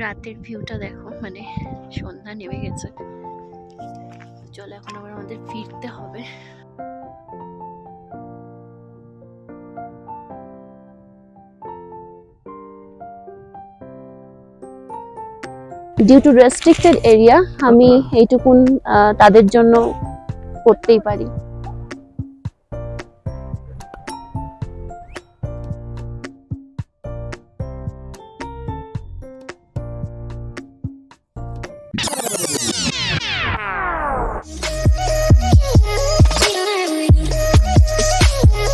রাতের ভিউটা দেখো, মানে সন্ধ্যা নেমে গেছে। চলো এখন আবার আমাদের ফিরতে হবে। ডিউ টু রেস্ট্রিক্টেড এরিয়া আমি এইটুকুন তাদের জন্য করতেই পারি।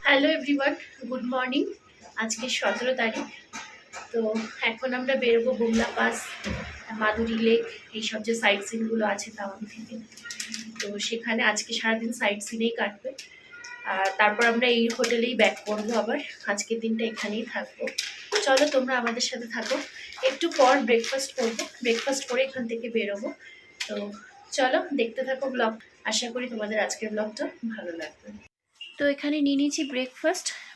Hello everyone, good morning. আজকে 17 তারিখ। তো এখন আমরা বেরোবো বুমলা পাস, মাধুরী লেক, এইসব যে সাইট সিনগুলো আছে টাউন থেকে। তো সেখানে আজকে সারাদিন সাইট সিনেই কাটবে। আর তারপর আমরা এই হোটেলেই ব্যাক করবো আবার। আজকের দিনটা এখানেই থাকবো। চলো তোমরা আমাদের সাথে থাকো। একটু পর ব্রেকফাস্ট করবো, ব্রেকফাস্ট করে এখান থেকে বেরোবো। তো চলো দেখতে থাকো ব্লগ। আশা করি তোমাদের আজকের ব্লগটা ভালো লাগবে। তো এখানে নিয়ে নিয়েছি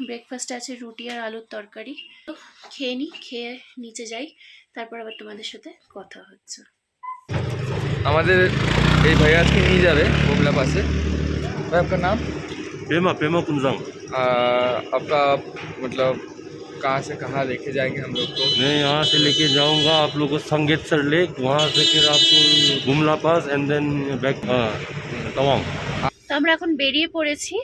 ব্রেকফাস্টে আছে রুটি আর আলুর তরকারি। তো খেয়ে নিই, খেয়ে নিচে যাই, তারপর আবার তোমাদের সাথে কথা হচ্ছে। আমাদের এই ভাই আজকে নিয়ে যাবে বুমলা পাসে। भाई आपका नाम? पेमा पेमा कुंजंग। आपका मतलब कहाँ से कहाँ लेके जाएंगे हम लोग को? मैं यहाँ से लेके जाऊँगा आप लोग को संगेतसर लेक, वहाँ से फिर आपको गुमला पास एंड देन बैक तवांग। তো আমরা এখন বেরিয়ে পড়েছি।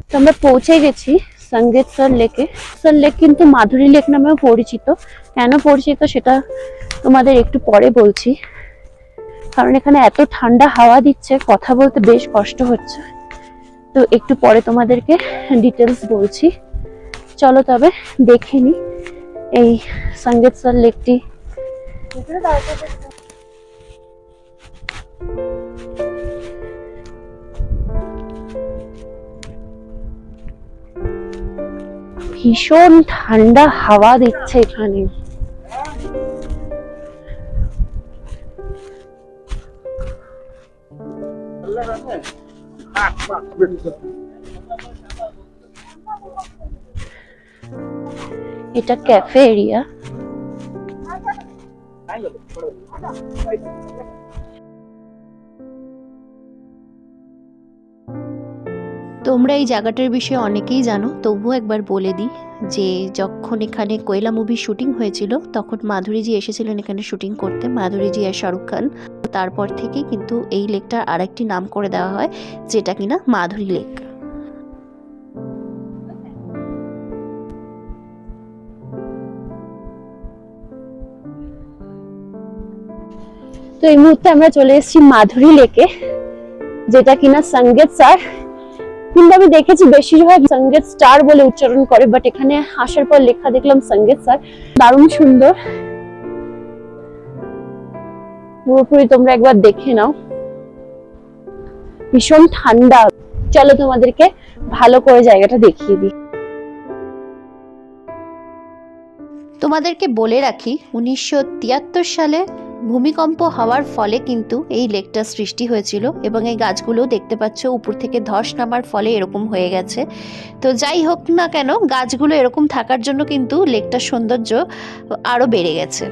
তো আমরা পৌঁছে গেছি সঙ্গেতসর লেকে। সর লেক কিন্তু মাধুরী লেক নামেও পরিচিত। কেন পরিচিত সেটা তোমাদের একটু পরে বলছি, কারণ এখানে এত ঠান্ডা হাওয়া দিচ্ছে, কথা বলতে বেশ কষ্ট হচ্ছে। তো একটু পরে তোমাদেরকে ডিটেলস বলছি। চলো তবে দেখে নি এই সঙ্গেতসর লেকটি। ভীষণ ঠান্ডা হাওয়া দিচ্ছে এখানে। এটা ক্যাফে এরিয়া। তোমরা এই জায়গাটার বিষয়ে অনেকেই জানো, তবুও একবার বলে দিই যে যখন এখানে কোয়েলা মুভি শুটিং হয়েছিল তখন মাধুরীজি এসেছিলেন এখানে শুটিং করতে, মাধুরীজি আর শাহরুখ খান। তারপর থেকেই কিন্তু এই লেকটার আরেকটি নাম করে দেওয়া হয়, যেটা কিনা মাধুরী লেক। তো এই মুহূর্তে আমরা চলে এসেছি মাধুরী লেকে, যেটা কিনা সঙ্গেতসর, কিন্তু আমি দেখেছি বেশিরভাগ সঙ্গেত স্টার বলে উচ্চারণ করে, বাট এখানে আসার পর লেখা দেখলাম সঙ্গেতসর। দারুণ সুন্দর, পুরোপুরি তোমরা একবার দেখে নাও। ভীষণ ঠান্ডা। চলো তোমাদেরকে ভালো করে জায়গাটা দেখিয়ে দিই। তোমাদেরকে বলে রাখি 1973 সালে ভূমিকম্প হওয়ার ফলে কিন্তু এই লেকটা সৃষ্টি হয়েছিল এবং এই গাছগুলো দেখতে পাচ্ছ উপর থেকে ধস নামার ফলে এরকম হয়ে গেছে। তো যাই হোক না কেন, গাছগুলো এরকম থাকার জন্য কিন্তু লেকটার সৌন্দর্য আরো বেড়ে গেছে।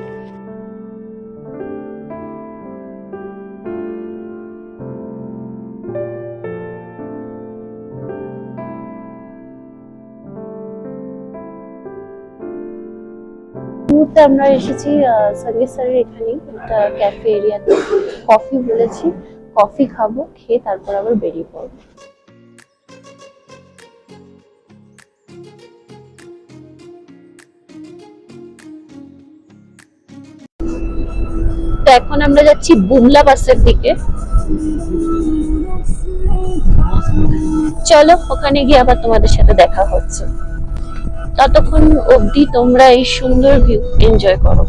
মুহূর্তে আমরা এসেছি সঙ্গীত স্যারের এখানে একটা ক্যাফে এরিয়াতে। কফি বলেছি, কফি খাবো, খেয়ে তারপর আবার বেরিয়ে পড়বো। তো এখন আমরা যাচ্ছি বুমলা বাসের দিকে। চলো ওখানে গিয়ে আবার তোমাদের সাথে দেখা হচ্ছে। ততক্ষণ অবধি তোমরা এই সুন্দর ভিউ এনজয় করো।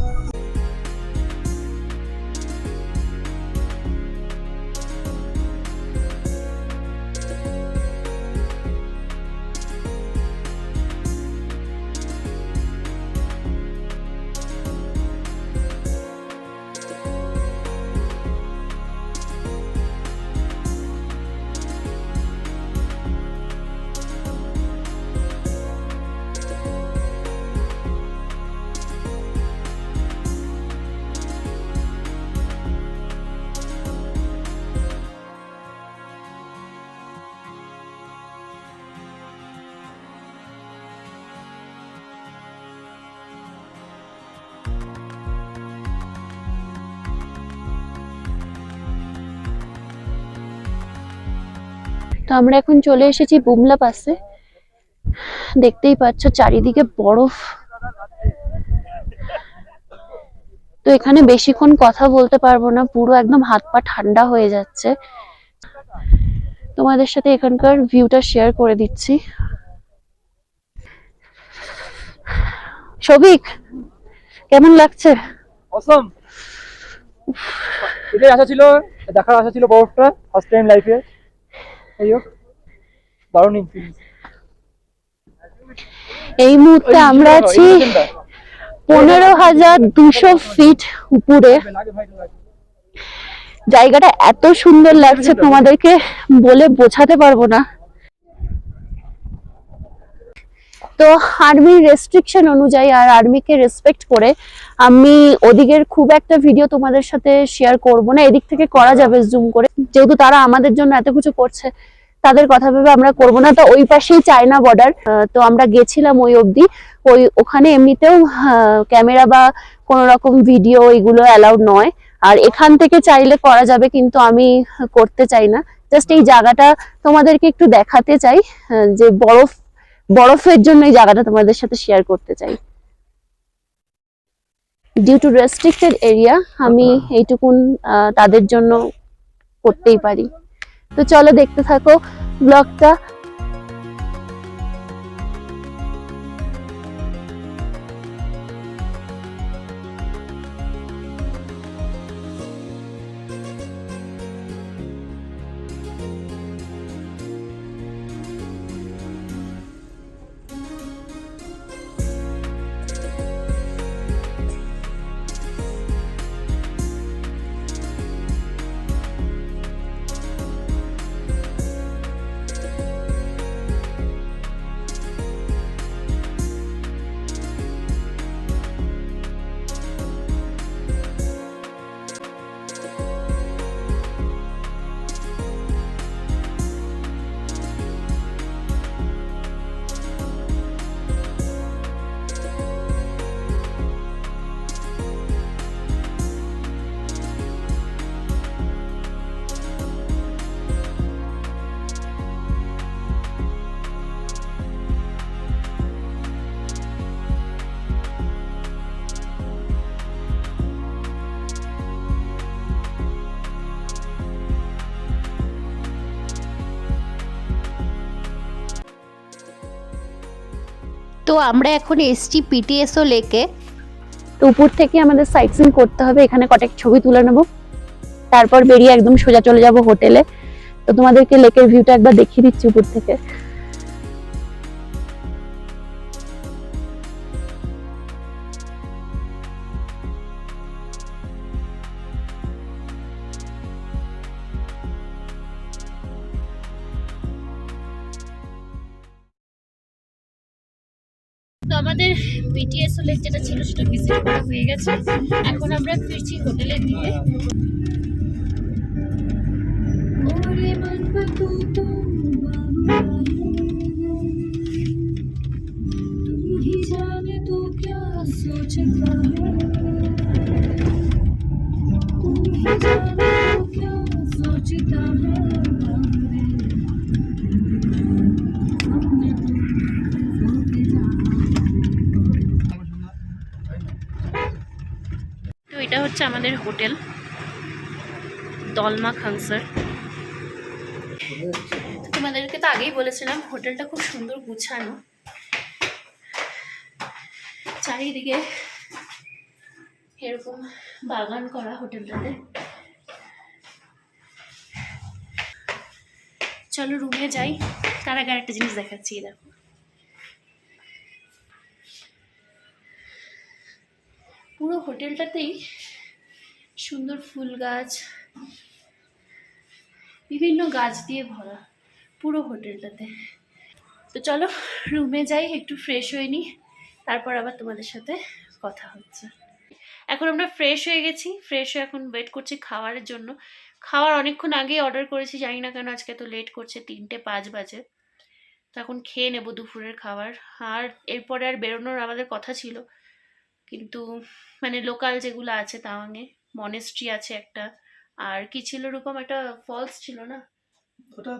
তো আমরা এখন চলে এসেছি বুমলা পাসে। দেখতেই পাচ্ছ চারিদিকে বরফ। তো এখানে বেশিক্ষণ কথা বলতে পারবো না, পুরো একদম হাত পা ঠান্ডা হয়ে যাচ্ছে। তোমাদের সাথে এখানকার ভিউটা শেয়ার করে দিচ্ছি। শফিক, কেমন লাগছে? অসম। এটাই আশা ছিল, দেখার আশা ছিল বরফটা ফার্স্ট টাইম লাইফে। এই মুহূর্তে আমরা আছি 15,200 ফিট উপরে। জায়গাটা এত সুন্দর লাগছে তোমাদেরকে বলে বোঝাতে পারবো না। তো আর্মির রেস্ট্রিকশন অনুযায়ী আর আর্মিকে রেসপেক্ট করে আমি ওদিকের খুব একটা ভিডিও তোমাদের সাথে শেয়ার করব না। এদিক থেকে করা যাবে জুম করে, যেহেতু তারা আমাদের জন্য এত কিছু করছে, তাদের কথা ভেবে আমরা করব না। তো ওই পাশেই চায়না বর্ডার। তো আমরা গেছিলাম ওই অবধি। ওখানে এমনিতেও ক্যামেরা বা কোনো রকম ভিডিও এগুলো অ্যালাউড নয়। আর এখান থেকে চাইলে করা যাবে, কিন্তু আমি করতে চাই না। জাস্ট এই জায়গাটা তোমাদেরকে একটু দেখাতে চাই, যে বরফের জন্য এই জায়গাটা তোমাদের সাথে শেয়ার করতে চাই। ডিউ টু রেস্ট্রিক্টেড এরিয়া আমি এইটুকুন তাদের জন্য করতেই পারি। তো চলো দেখতে থাকো ব্লগটা। তো আমরা এখন এসছি পিটিএসও লেকে। তো উপর থেকে আমাদের সাইট সিন করতে হবে, এখানে কয়েক ছবি তুলে নেব, তারপর বেরিয়ে একদম সোজা চলে যাব হোটেলে। তো তোমাদেরকে লেকের ভিউটা একবার দেখিয়ে দিচ্ছি উপর থেকে। তো আমাদের বিটিএস লেক যেটা ছিল সেটা ভিজিট করা হয়ে গেছে। এখন আমরা ফিরছি হোটেলের দিকে। তো এটা হচ্ছে আমাদের হোটেল দলমা খানসার। তোমাদেরকে তো আগেই বলেছিলাম হোটেলটা খুব সুন্দর গুছানো, চারিদিকে এরকম বাগান করা হোটেলটাতে। চলো রুমে যাই, তার আগে একটা জিনিস দেখাচ্ছি। দেখো পুরো হোটেলটাতেই সুন্দর ফুল গাছ, বিভিন্ন গাছ দিয়ে ভরা পুরো হোটেলটাতে। তো চলো রুমে যাই, একটু ফ্রেশ হয়ে নিই, তারপর আবার তোমাদের সাথে কথা হচ্ছে। এখন আমরা ফ্রেশ হয়ে গেছি, ফ্রেশ হয়ে এখন ওয়েট করছি খাওয়ারের জন্য। খাওয়ার অনেকক্ষণ আগেই অর্ডার করেছি, জানি না কেন আজকে তো লেট করছে, 3:05 বাজে। তো এখন খেয়ে নেবো দুপুরের খাবার। আর এরপরে আর বেরোনোর আমাদের কথা ছিল, কিন্তু মানে লোকাল যেগুলো আছে তাওয়াংয়ে মনেস্ট্রি আছে একটা, আর কি ছিল রূপম, একটা ফলস ছিল না, ওটা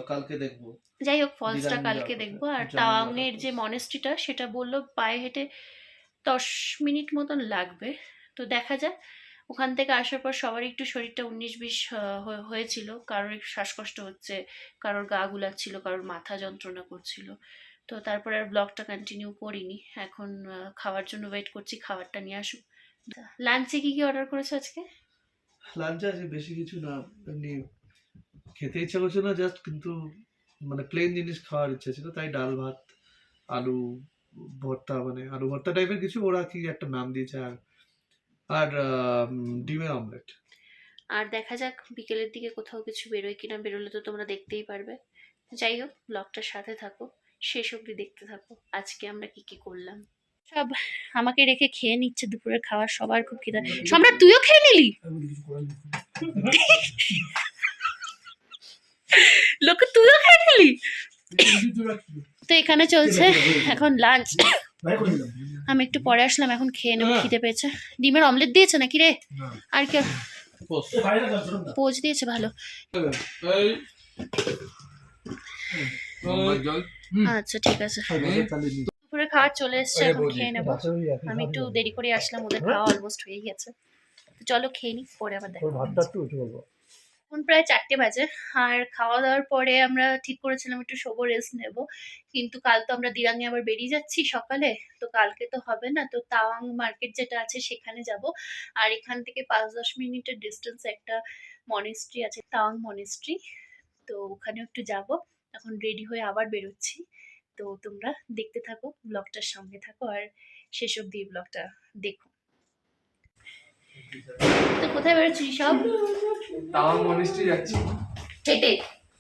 কালকে দেখবো। যাই হোক ফলসটা ডিজাইন কালকে যাওয়ার দেখবো। আর কথা, তাওয়াংয়ের জানি যে মনেস্ট্রিটা সেটা বললো পায়ে হেঁটে 10 মিনিট মতন লাগবে। তো দেখা যাক। ওখান থেকে আসার পর সবারই একটু শরীরটা 19-20 হয়েছিল, কারোর একটু শ্বাসকষ্ট হচ্ছে, কারোর গা গুলাচ্ছিল, কারোর মাথা যন্ত্রণা করছিল। তো তারপর আর ব্লগটা কন্টিনিউ করিনি। এখন খাওয়ার জন্য ওয়েট করছি, খাবারটা নিয়ে আসুক। লাঞ্চে কি কি অর্ডার করেছো আজকে? লাঞ্চে আজকে বেশি কিছু না, এমনি খেতে ইচ্ছা করছে না জাস্ট, কিন্তু মানে প্লেন জিনিস খাওয়ার ইচ্ছা ছিল, তাই ডাল ভাত আলু ভর্তা, মানে আলু ভর্তা টাইপের কিছু, ওরা কি একটা নাম দিয়েছে, আর আর ডিমের অমলেট। আর দেখা যাক বিকেলের দিকে কোথাও কিছু বেরোয় কিনা, বেরোলে তো তোমরা দেখতেই পারবে। যাই হোক ব্লগটার সাথে থাকো, শেষ অবধি দেখতে থাকো আজকে আমরা কি কি করলাম। সব আমাকে রেখে খেয়ে নিচ্ছে দুপুরের খাবার, সবার খুব খিদা। সম্রাট তুইও খেয়ে নিলি? লোক তুইও খেয়ে নিলি? তো এখানে চলছে এখন লাঞ্চ, আমি একটু পরে আসলাম, এখন খেয়ে নেবো, খিদে পেয়েছে। ডিমের অমলেট দিয়েছে নাকি রে? আর কি পোজ দিয়েছে, ভালো। আচ্ছা ঠিক আছে, দুপুরে খাবার চলে এসছে, এখন খেয়ে নেবো। আমি একটু দেরি করে আসলাম, ওদের খাওয়া অলমোস্ট হয়ে গেছে। তো চলো খেয়ে নি, পরে আবার দেখা হচ্ছে। এখন প্রায় 4টে বাজে। আর খাওয়া দাওয়ার পরে আমরা ঠিক করেছিলাম একটু শোবো, রেস্ট নেব, কিন্তু কাল তো আমরা দিরাঙে আবার বেরিয়ে যাচ্ছি সকালে, তো কালকে তো হবে না। তো তাওয়াং মার্কেট যেটা আছে সেখানে যাব। আর এখান থেকে 5-10 মিনিটের ডিস্টেন্স একটা মনেস্ট্রি আছে, তাওয়াং মনেস্ট্রি, তো ওখানে একটু যাব। এখন রেডি হয়ে আবার বেরোচ্ছি। তো তোমরা দেখতে থাকো, ব্লগটার সঙ্গে থাকো, আর শেষ অব্দি ব্লগটা দেখো। তো কোথায় বেরোচ্ছি সব? তাওয়াং মনেস্ট্রি যাচ্ছি হেঁটে।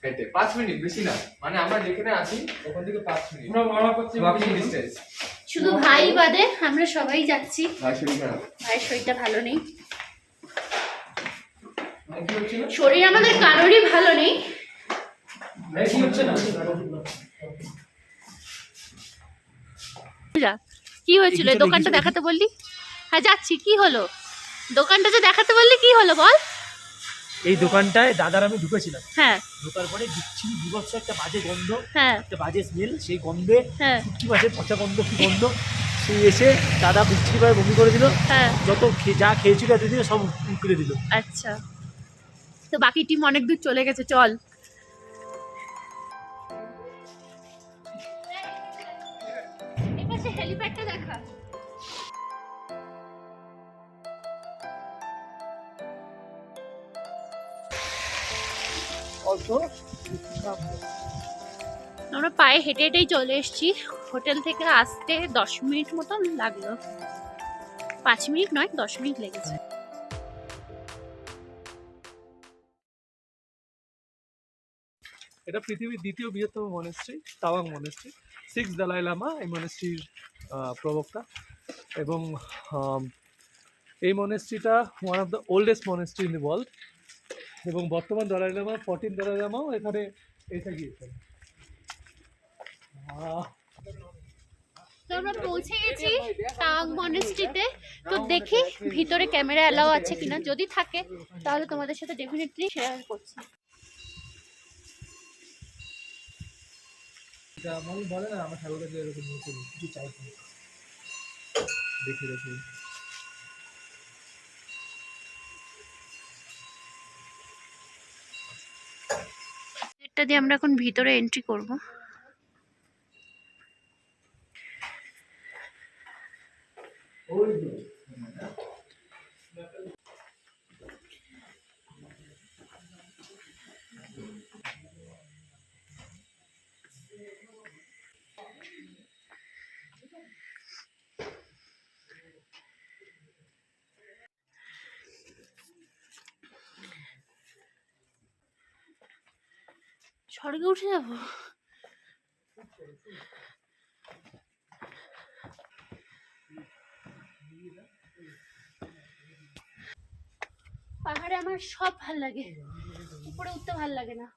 হেঁটে 5 মিনিট, বেশি না, মানে আমরা যেখানে আছি ওখান থেকে 5 মিনিট ওয়াকিং ডিসটেন্স। শুধু ভাই বাদে আমরা সবাই যাচ্ছি। ভাই শরীর খারাপ, ভাইয়ের শরীরটা ভালো নেই, শরীর আমাদের কারোরই ভালো নেই। কি হয়েছিল? দোকানটা দেখাতে বললি? হ্যাঁ যাচ্ছি, কি হলো? দোকানটা যে দেখাতে বললি কি হলো বল? এই দোকানটায় দাদার আমি ঢুকেছিলাম, হ্যাঁ ঢোকার পরে বিচ্ছিরি বিভৎস একটা বাজে গন্ধ, হ্যাঁ একটা বাজে স্মেল, সেই গন্ধে হ্যাঁ শুটকি মাছের পচা গন্ধ, কি গন্ধ! সেই এসে দাদা বিচ্ছিরি ভাবে বমি করে দিল, হ্যাঁ। যত যা খেয়েছিল এতদিন সব উকড়ে দিল। আচ্ছা, তো বাকি টিম অনেক দূর চলে গেছে, চল। এপাশে হেলিপ্যাডটা দেখা। আমরা পায়ে হেঁটে হেঁটেই চলে এসেছি, হোটেল থেকে আসতে 10 মিনিট মতন লাগলো। 5 মিনিট নয়, 10 মিনিট লেগেছে। এটা পৃথিবীর দ্বিতীয় বৃহত্তম মনেস্ট্রি, তাওয়াং মনেস্ট্রি। 6 দালাই লামা এই মনেস্ট্রির প্রবক্তা, এবং এই মনেস্ট্রিটা one of the oldest monastery in the world, এবং বর্তমান দলাই লামা 14 দলাই লামাও এখানে এসে গিয়েছেন। তো আমরা পৌঁছে গেছি তাওয়াং মনেস্ট্রিতে। তো দেখি ভিতরে ক্যামেরা অ্যালাউ আছে কিনা, যদি থাকে তাহলে তোমাদের সাথে ডেফিনেটলি শেয়ার করছি। বলে না আমার ঠাকুর কাছে এরকম কিছু চাই, দেখি দেখি। এটা দিয়ে আমরা এখন ভিতরে এন্ট্রি করব। স্বর্গে উঠে যাব। পাহাড়ে আমার সব ভাল লাগে, উপরে উঠতে ভাল লাগে না।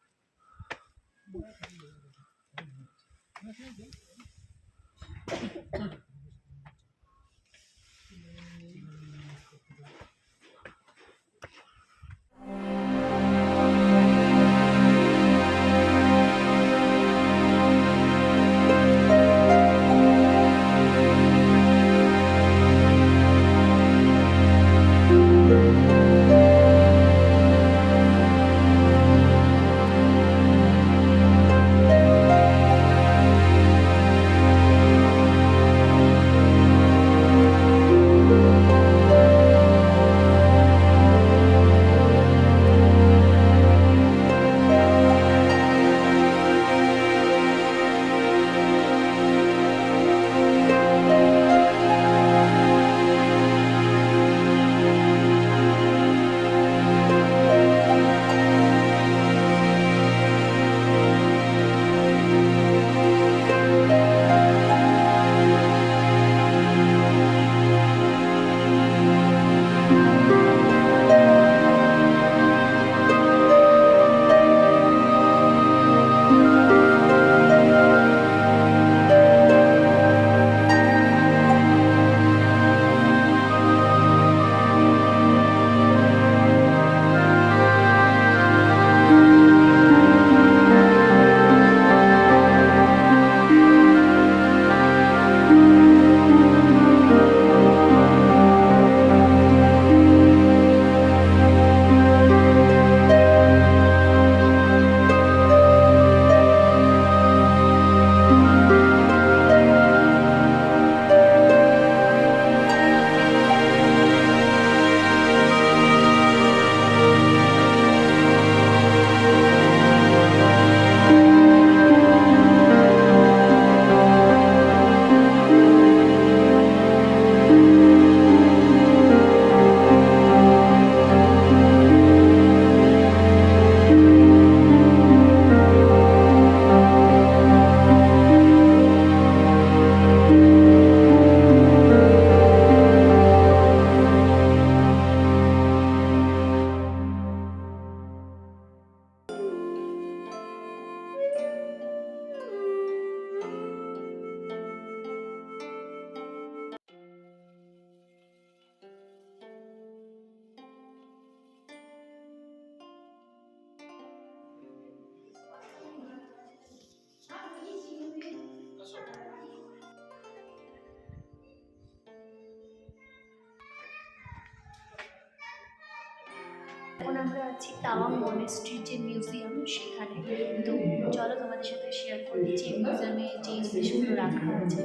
এখন আমরা আছি তাওয়াং মনেস্ট্রির যে মিউজিয়াম সেখানে। তো চলো তোমাদের সাথে শেয়ার করি যে মিউজিয়ামে যে জিনিসগুলো রাখা আছে,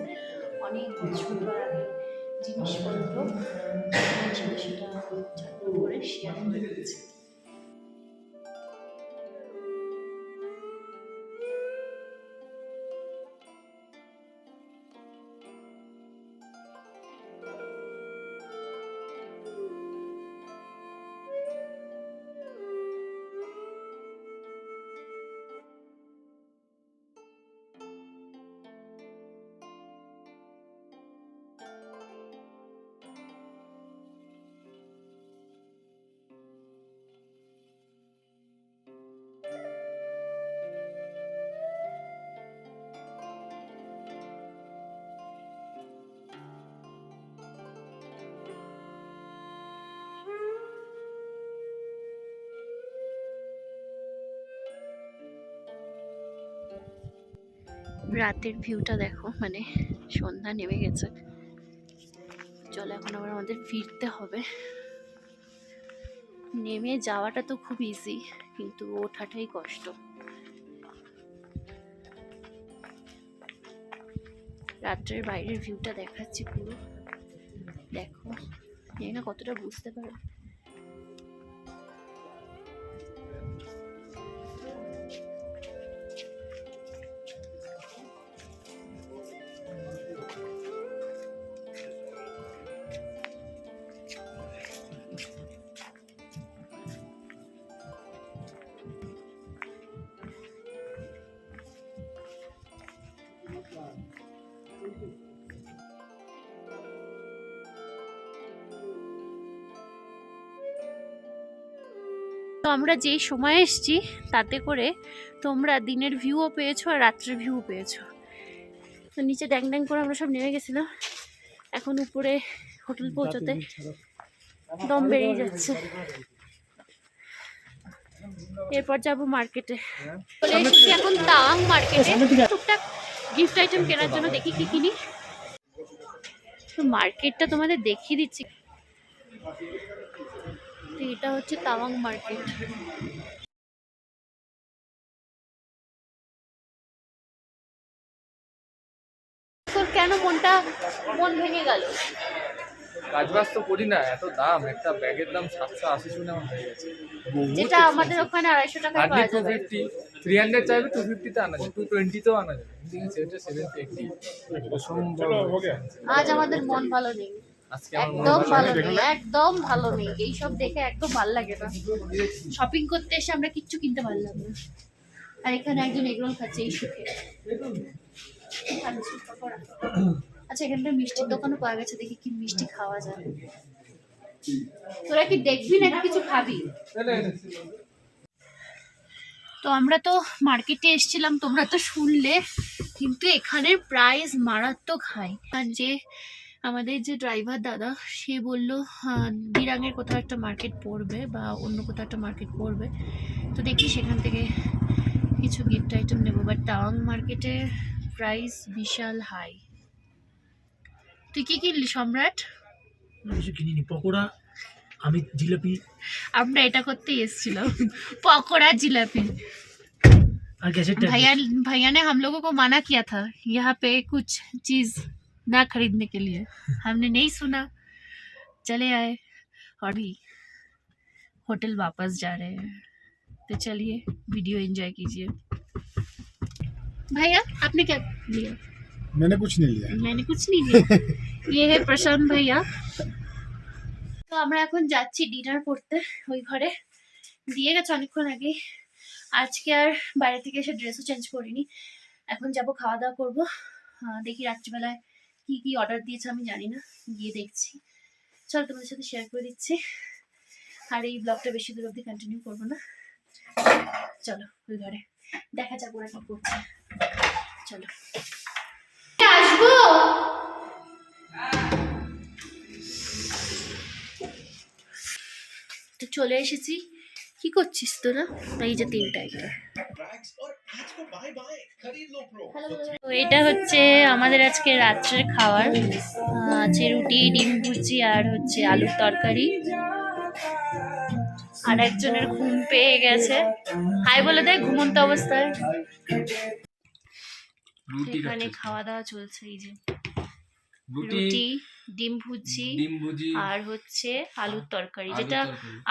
অনেক বছর আগের জিনিসপত্র, তোমাদের সাথে সেটা ছোট্ট করে শেয়ার করে দিচ্ছি। রাতের ভিউটা দেখো, মানে সন্ধ্যা নেমে গেছে। চলো এখন আবার আমাদের ফিরতে হবে। নেমে যাওয়াটা তো খুব ইজি, কিন্তু ওঠাটাই কষ্ট। রাত্রের বাইরের ভিউটা দেখাচ্ছি পুরো, দেখো। জানি না কতটা বুঝতে পারো। তো আমরা যেই সময় এসেছি তাতে করে তোমরা দিনের ভিউও পেয়েছো আর রাত্রের ভিউ পেয়েছো। তো নিচে ড্যাং ড্যাং করে আমরা সব নেমে গেছিলাম। এখন উপরে হোটেল পৌঁছতে দম বেরিয়ে যাচ্ছে। এরপর যাবো মার্কেটে। চলে এসেছি এখন তাওয়াং মার্কেটে টুকটাক গিফট আইটেম কেনার জন্য। দেখি কি কিনি। তো মার্কেটটা তোমাদের দেখিয়ে দিচ্ছি। তো এটা হচ্ছে তাওয়াং মার্কেট। তোর কেন মন ভেঙে গেল? কাজ বাজ তো করি না, এত দাম, একটা ব্যাগের দাম 780 শুনে আমার হয়ে গেছে। যেটা আমাদের ওখানে 250 টাকায় পাওয়া যাবে। 250, 300 চাইবে 250 তে আনা যায়, 220 তেও আনা যায়, ঠিক আছে? এটা 780 অসম্ভব। আজ আমাদের মন ভালো নেই, আজকে আমার মনে একদম হয় ভালো নেই, একদম ভালো নেই। এইসব দেখে একদম ভালো লাগে না। শপিং করতে এসে আমরা কিচ্ছু কিনতে পারলাম না। আর এখানে একজন এগরোল খাচ্ছে এই সুখে। খাচ্ছি পকোড়া। আচ্ছা, এখানটা মিষ্টির দোকানও পাওয়া গেছে, দেখি কি মিষ্টি খাওয়া যায়। তোরা কি দেখবি নাকি কিছু খাবি? তো আমরা তো মার্কেটে এসেছিলাম, তোমরা তো শুনলে, কিন্তু এখানের প্রাইস মারাত্মক হাই। আর যে আমাদের যে ড্রাইভার দাদা, সে বললো দিরাঙের কোথাও একটা মার্কেট পড়বে বা অন্য কোথাও একটা মার্কেট পড়বে। তো দেখি সেখান থেকে কিছু গিফট আইটেম নেবো। বাট টাওয়াং মার্কেটে প্রাইস বিশাল হাই। তুই কি কিনলি সম্রাট? কিছু কিনিনি, পকোড়া, আমি জিলাপি। আমরা এটা করতেই এসেছিলাম, पकौड़ा जिलापी। আর গ্যাসের भैया ने हम लोगों को मना किया था यहाँ पे कुछ चीज ना खरीदने के लिए। हमने नहीं सुना, चले आए और भी होटल वापस जा रहे हैं। तो चलिए वीडियो एंजॉय कीजिए। भैया आपने क्या लिया? मैंने कुछ नहीं लिया। मैंने कुछ नहीं लिया। ये है प्रशांत भैया। তো আমরা এখন যাচ্ছি ডিনার করতে। ওই ঘরে দিয়ে গেছে অনেকক্ষণ আগে। আজকে আর বাইরে থেকে এসে ড্রেসও চেঞ্জ করিনি। এখন যাব খাওয়া দাওয়া করবো। দেখি রাত্রিবেলায় কি কি অর্ডার দিয়েছে আমি জানি না, গিয়ে দেখছি। চল তোমাদের সাথে শেয়ার করে দিচ্ছি। আর এই ব্লগটা বেশি দূর অবধি কন্টিনিউ করবো না। চলো ওই ঘরে দেখা যাক ওরা কি করছে। চলো আসবো। তো চলে এসেছি। কি করছিস তোরা? এই যে 3টা একটা। তো এটা হচ্ছে আমাদের আজকে রাত্রের খাবার। আছে রুটি, ডিম ভুজি আর হচ্ছে আলুর তরকারি। আর একজনের ঘুম পেয়ে গেছে, হাই বলে দেয় ঘুমন্ত অবস্থায়। এখানে খাওয়া দাওয়া চলছে। এই যে রুটি, ডিম ভুজি আর হচ্ছে আলুর তরকারি, যেটা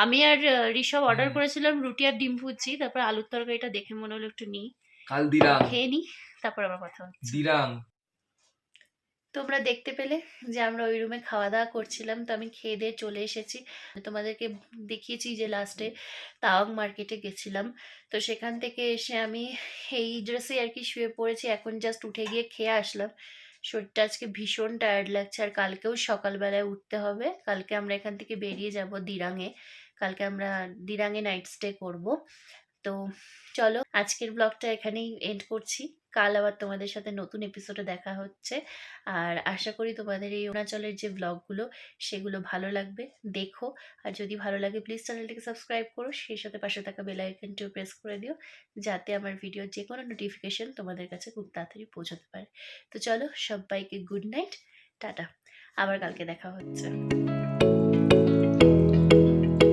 আমি আর ঋষভ অর্ডার করেছিলাম রুটি আর ডিম ভুজি। তারপর আলুর তরকারিটা দেখে মনে হলো একটু নিই, কাল দিরাং খেয়ে নি, তারপর আবার কথা হচ্ছে। দিরাং তোমরা দেখতে পেলে যে আমরা ওই রুমে খাওয়া দাওয়া করছিলাম। তো আমি খেয়ে দিয়ে চলে এসেছি। তোমাদেরকে দেখিয়েছি যে লাস্টে তাওয়াং মার্কেটে গেছিলাম। তো সেখান থেকে এসে আমি এই ড্রেসে আর কি শুয়ে পড়েছি। এখন জাস্ট উঠে গিয়ে খেয়ে আসলাম। শরীরটা আজকে ভীষণ টায়ার্ড লাগছে। আর কালকেও সকালবেলায় উঠতে হবে। কালকে আমরা এখান থেকে বেরিয়ে যাব দিরাঙে। কালকে আমরা দিরাঙে নাইট স্টে করব। তো চলো আজকের ব্লগটা এখানেই এন্ড করছি। কাল আবার তোমাদের সাথে নতুন এপিসোডে দেখা হচ্ছে। আর আশা করি তোমাদের এই অরুণাচলের যে ব্লগগুলো সেগুলো ভালো লাগবে, দেখো। আর যদি ভালো লাগে প্লিজ চ্যানেলটিকে সাবস্ক্রাইব করো, সেই সাথে পাশে থাকা বেল আইকনটিও প্রেস করে দিও, যাতে আমার ভিডিওর যে কোনো নোটিফিকেশন তোমাদের কাছে খুব তাড়াতাড়ি পৌঁছাতে পারে। তো চলো সবাইকে গুড নাইট, টাটা, আবার কালকে দেখা হচ্ছে।